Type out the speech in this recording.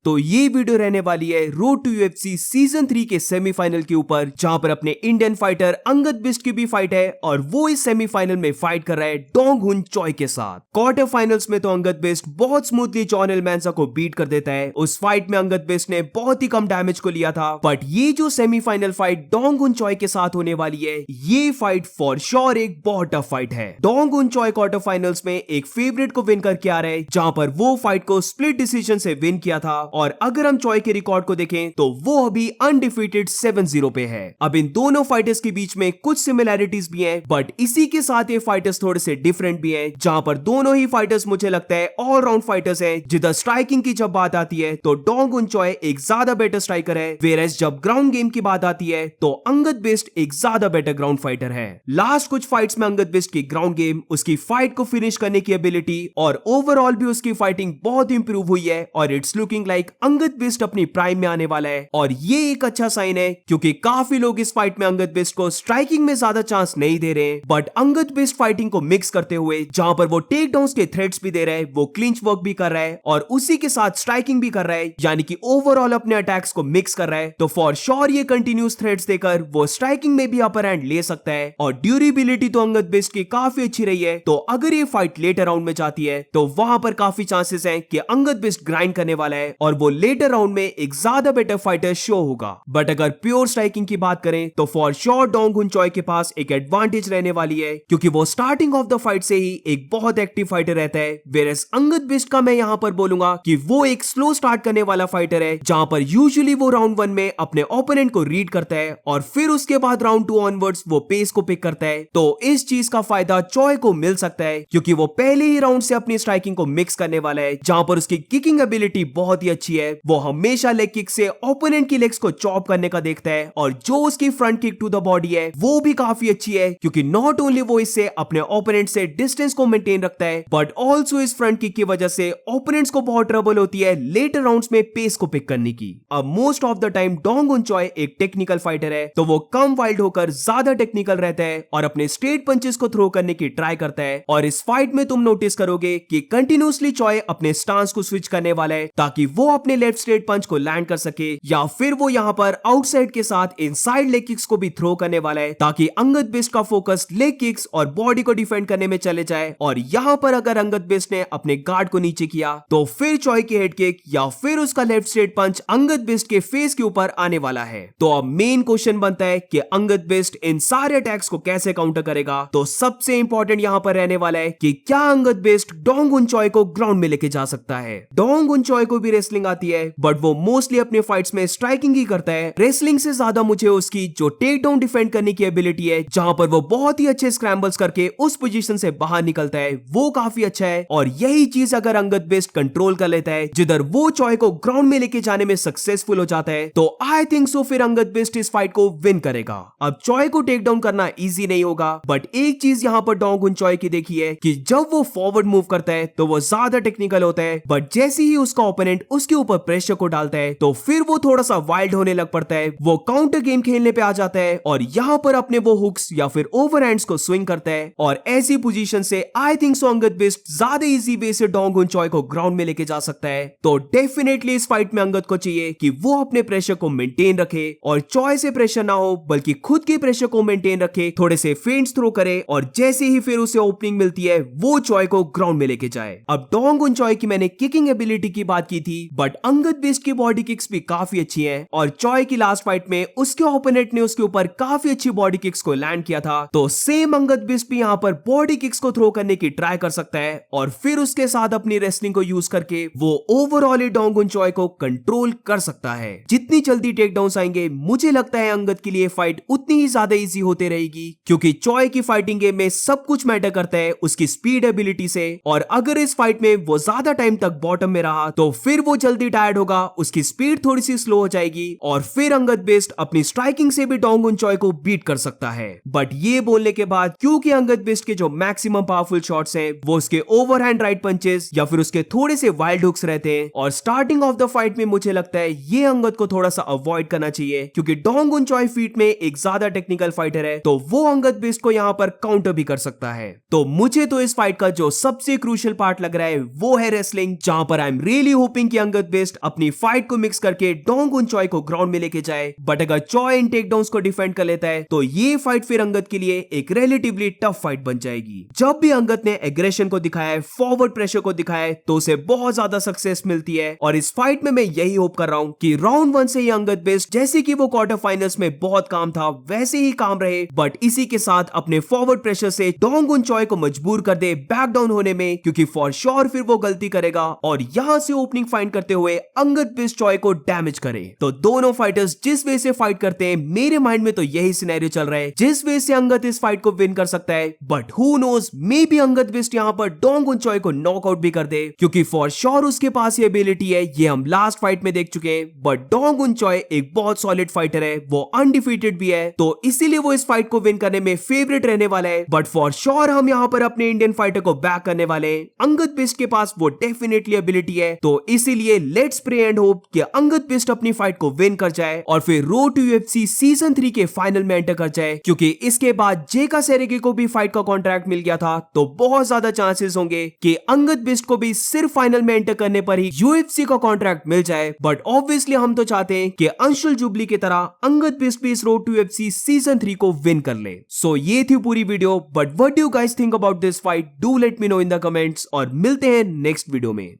तो ये वीडियो रहने वाली है रोड टू यूएफसी सीजन 3 के सेमीफाइनल के ऊपर, जहां पर अपने इंडियन फाइटर अंगद बिष्ट की भी फाइट है और वो इस सेमीफाइनल में फाइट कर रहा है डोंग हुन चॉय के साथ। क्वार्टर फाइनल्स में तो अंगद बिष्ट बहुत स्मूथली जॉन एलमेंसा को बीट कर देता है। उस फाइट में अंगद बिष्ट ने बहुत ही कम डैमेज को लिया था, बट ये जो सेमीफाइनल फाइट डोंग हुन चॉय के साथ होने वाली है, ये फाइट फॉर श्योर एक बहुत टफ फाइट है। डोंग हुन चॉय क्वार्टर फाइनल्स में एक फेवरेट को विन करके आ रहा है, जहां पर वो फाइट को स्प्लिट डिसीजन से विन किया था। और अगर हम चॉय के रिकॉर्ड को देखें तो वो अभी अनडिफीटेड 7-0 पे है। अब इन दोनों फाइटर्स के बीच में कुछ सिमिलैरिटीज भी हैं, बट इसी के साथ ये फाइटर्स थोड़े से डिफरेंट भी हैं, जहां पर दोनों ही फाइटर्स मुझे लगता है ऑलराउंड फाइटर्स हैं। जिधर स्ट्राइकिंग की जब बात आती है तो डोंग हुन चॉय एक ज्यादा बेटर स्ट्राइकर है, वेयरएज जब ग्राउंड गेम की बात आती है तो अंगद बिष्ट एक ज्यादा बेटर ग्राउंड फाइटर है। लास्ट कुछ फाइट्स में अंगद बिष्ट की ग्राउंड गेम, उसकी फाइट को फिनिश करने की एबिलिटी और ओवरऑल भी उसकी फाइटिंग बहुत इंप्रूव हुई है और it's looking like Angad Bisht अपनी प्राइम में आने वाला है। और ये एक अच्छा साइन है, क्योंकि काफी लोग इस फाइट में अंगद बिष्ट को स्ट्राइकिंग में ज्यादा चांस नहीं दे रहे हैं, बट अंगद बिष्ट फाइटिंग को मिक्स करते हुए, जहां पर वो टेक डाउन्स के थ्रेड्स भी दे रहा है, वो क्लिंच वर्क भी कर रहा है और उसी के साथ स्ट्राइकिंग भी कर रहा है, यानी कि ओवरऑल अपने अटैक्स को मिक्स कर रहा है। तो फॉर श्योर ये कंटिन्यूस थ्रेड्स देकर वो स्ट्राइकिंग में भी अपर हैंड ले सकता है। और ड्यूरेबिलिटी तो अंगद बिष्ट की काफी अच्छी रही है, तो अगर ये फाइट लेटर राउंड में जाती है तो वहां पर काफी चांसेस हैं कि अंगद बिष्ट ग्राइंड करने वाला है और वो लेटर राउंड में एक ज्यादा बेटर फाइटर शो होगा। बट अगर प्योर स्ट्राइकिंग की बात करें तो फॉर श्योर डोंग हुन चॉय के पास एक एडवांटेज रहने वाली है, क्योंकि वो स्टार्टिंग ऑफ द फाइट से ही एक बहुत एक्टिव फाइटर रहता है। वेयरएज अंगद बिष्ट का मैं यहां पर बोलूंगा कि वो एक स्लो स्टार्ट करने वाला फाइटर है, जहां पर यूजुअली वो राउंड 1 में अपने ओपोनेंट को रीड करता है और फिर उसके बाद राउंड 2 ऑनवर्ड्स वो पेस को पिक करता है। तो इस चीज का फायदा चॉय को मिल सकता है, क्योंकि वो पहले ही राउंड से अपनी स्ट्राइकिंग को मिक्स करने वाला है, जहां पर उसकी किकिंग एबिलिटी बहुत ही अच्छी है। वो हमेशा लेग किक से ओपोनेंट की लेग्स को चॉप करने का देखता है और जो उसकी front kick to the body है वो भी काफी अच्छी है, क्योंकि नॉट ओनली वो इससे अपने ओपोनेंट से डिस्टेंस को मेंटेन रखता है, बट ऑल्सो इस फ्रंट किक की वजह से ओपोनेंट्स को बहुत ट्रबल होती है लेटर राउंड्स में पेस को पिक करने की। अब most of the time Dong हुन चॉय एक टेक्निकल फाइटर है, तो वो कम वाइल्ड होकर ज्यादा टेक्निकल रहता है और अपने स्ट्रेट पंचेस को थ्रो करने की ट्राई करता है। और इस फाइट में तुम नोटिस करोगे कि कंटिन्यूसली चॉय अपने स्टांस को स्विच करने वाला है, ताकि वो अपने लेफ्ट स्ट्रेट पंच को लैंड कर सके, या फिर वो यहां पर आउटसाइड के साथ इनसाइड लेग किक्स को भी थ्रो करने वाला है, ताकि अंगद बिष्ट का फोकस लेग किक्स और बॉडी को डिफेंड करने में चले जाए। और यहां पर अगर अंगद बिष्ट ने अपने गार्ड को नीचे किया तो फिर चॉय की हेड किक या फिर उसका लेफ्ट स्ट्रेट पंच अंगद बिष्ट के फेस के ऊपर आने वाला है। तो अब मेन क्वेश्चन बनता है कि अंगद बिष्ट इन सारे अटैक्स को कैसे काउंटर करेगा। तो सबसे इंपॉर्टेंट यहां पर रहने वाला है कि क्या अंगद बिष्ट डोंग हुन चॉय को ग्राउंड में लेके जा सकता है। डोंग हुन चॉय को भी रेसलिंग आती है, बट वो मोस्टली अपने फाइट्स में स्ट्राइकिंग ही करता है। रेसलिंग से ज्यादा मुझे उसकी जो टेक डाउन डिफेंड करने की एबिलिटी है, जहां पर वो बहुत ही अच्छे स्क्रैम्बल्स करके उस पोजीशन से बाहर निकलता है, वो काफी अच्छा है। और यही चीज अगर अंगद बिष्ट कंट्रोल कर लेता है, जिधर वो चॉय को ग्राउंड में लेके जाने में सक्सेसफुल हो जाता है, तो आई थिंक सो फिर अंगद बिष्ट इस फाइट को विन करेगा। अब चॉय को टेक डाउन करना इजी नहीं होगा, बट एक चीज यहां पर डोंग हुन चॉय की देखी है कि जब वो फॉरवर्ड मूव करता है तो वो ज्यादा टेक्निकल होता है, बट जैसे ही उसका ओपोनेंट उसके ऊपर प्रेशर को डालता है तो फिर वो थोड़ा सा वाइल्ड होने लग पड़ता है, वो काउंटर गेम खेलने पे आ जाता है और यहां पर अपने वो हुक्स या फिर ओवरहैंड्स को स्विंग करता है। और ऐसी पोजीशन से I think so Angad Bisht ज्यादा इजी वे से डोंग हुन चॉय को ग्राउंड में लेके जा सकता है। तो डेफिनेटली इस फाइट में अंगद को चाहिए कि वो अपने प्रेशर को मेंटेन रखे और चॉय से प्रेशर ना हो, बल्कि खुद के प्रेशर को मेंटेन रखे, थोड़े से फेंट्स थ्रो करे और जैसे ही फिर उसे ओपनिंग मिलती है वो चॉय को ग्राउंड में लेके जाए। अब डोंग हुन चॉय की मैंने किकिंग एबिलिटी की बात की थी, बट अंगद बिष्ट की बॉडी किक्स भी काफी अच्छी हैं और चॉय की लास्ट फाइट में उसके ओपोनेंट ने उसके ऊपर काफी अच्छी बॉडी किक्स को लैंड किया था। तो सेम अंगद बिष्ट भी यहां पर बॉडी किक्स को थ्रो करने की ट्राई कर सकता है और फिर उसके साथ अपनी रेसलिंग को यूज करके वो ओवरऑल ही डोंग हुन चॉय को कंट्रोल कर सकता है। जितनी जल्दी टेक डाउन्स आएंगे, मुझे लगता है अंगद के लिए फाइट उतनी ही ज्यादा इजी होते रहेगी, क्योंकि चॉय की फाइटिंग गेम में सब कुछ मैटर करता है उसकी स्पीड एबिलिटी से। और अगर इस फाइट में वो ज्यादा टाइम तक बॉटम में रहा तो फिर वो जल्दी टायर्ड होगा, उसकी स्पीड थोड़ी सी स्लो हो जाएगी और फिर अंगद बिष्ट अपनी स्ट्राइकिंग से भी डोंग हुन चॉय को बीट कर सकता है। बट ये बोलने के बाद, क्योंकि अंगद बिष्ट के जो मैक्सिमम पावरफुल शॉट्स हैं वो उसके ओवरहैंड राइट पंचेस या फिर उसके थोड़े से वाइल्ड हुक्स रहते हैं, और स्टार्टिंग ऑफ द फाइट में मुझे लगता है ये अंगद को थोड़ा सा अवॉइड करना चाहिए, क्योंकि डोंग हुन चॉय फीट में एक ज्यादा टेक्निकल फाइटर है, तो वो अंगद बिष्ट को यहां पर काउंटर भी कर सकता है। तो मुझे तो इस फाइट का जो सबसे क्रूशियल पार्ट लग रहा है वो है रेसलिंग, जहां पर आई एम रियली होपिंग कि अंगद अंगद बिस्ट अपनी फाइट को मिक्स करके डोंग उन चॉय को ग्राउंड में लेके जाए, बट अगर चॉय इन टेकडाउन्स को डिफेंड कर लेता है तो ये फाइट फिर अंगद के लिए एक रिलेटिवली टफ फाइट बन जाएगी। जब भी अंगद ने एग्रेशन को दिखाया है, फॉरवर्ड प्रेशर को दिखाया है, तो उसे बहुत ज्यादा सक्सेस मिलती है। और इस फाइट में मैं यही होप कर रहा हूं कि राउंड 1 से ही अंगद बिस्ट जैसे कि वो क्वार्टर फाइनल्स में बहुत काम था वैसे ही काम रहे, बट इसी के साथ अपने फॉरवर्ड प्रेशर से डोंग उन चॉय को मजबूर कर दे बैक डाउन होने में, क्योंकि फॉर श्योर फिर वो गलती करेगा और यहां से ओपनिंग फाइंड करते हुए अंगद बिस्ट चॉय को डैमेज करे। तो दोनों फाइटर्स जिस वे से फाइट करते हैं, मेरे माइंड में तो यही सिनेरियो चल रहा है जिस वे से अंगद इस फाइट को विन कर सकता है। But who knows, may be Angad Bisht यहां पर डोंग उन चॉय को नॉकआउट भी कर दे, क्योंकि फॉर श्योर उसके पास ये एबिलिटी है, ये हम लास्ट फाइट में देख चुके हैं। बट डोंग उन चॉय एक बहुत सॉलिड फाइटर है, वो अनडिफीटेड भी है, तो इसीलिए वो इस फाइट को विन करने में फेवरेट रहने वाला है। बट फॉर श्योर हम यहां पर अपने इंडियन फाइटर को बैक करने वाले हैं। अंगद बिस्ट के पास वो डेफिनेटली एबिलिटी है, तो इसीलिए लेट्स प्रे एंड होप कि अंगद बिस्ट अपनी फाइट को विन कर जाए और फिर रोड टू यूएफसी सीजन 3 के फाइनल में एंटर कर जाए, क्योंकि इसके बाद जेका सेरेगी को भी फाइट का कॉन्ट्रैक्ट मिल गया था, तो बहुत ज्यादा चांसेस होंगे कि अंगद बिस्ट को भी सिर्फ फाइनल में एंटर करने पर ही यूएफसी का कॉन्ट्रैक्ट मिल जाए। बट ऑब्वियसली हम तो चाहते हैं कि अंशुल जुबली की तरह अंगद बिस्ट भी इस रोड टू यूएफसी सीजन 3 को विन कर ले। सो ये थी पूरी video, but what do you guys think about this fight? Do let me know in the comments और मिलते हैं नेक्स्ट वीडियो में।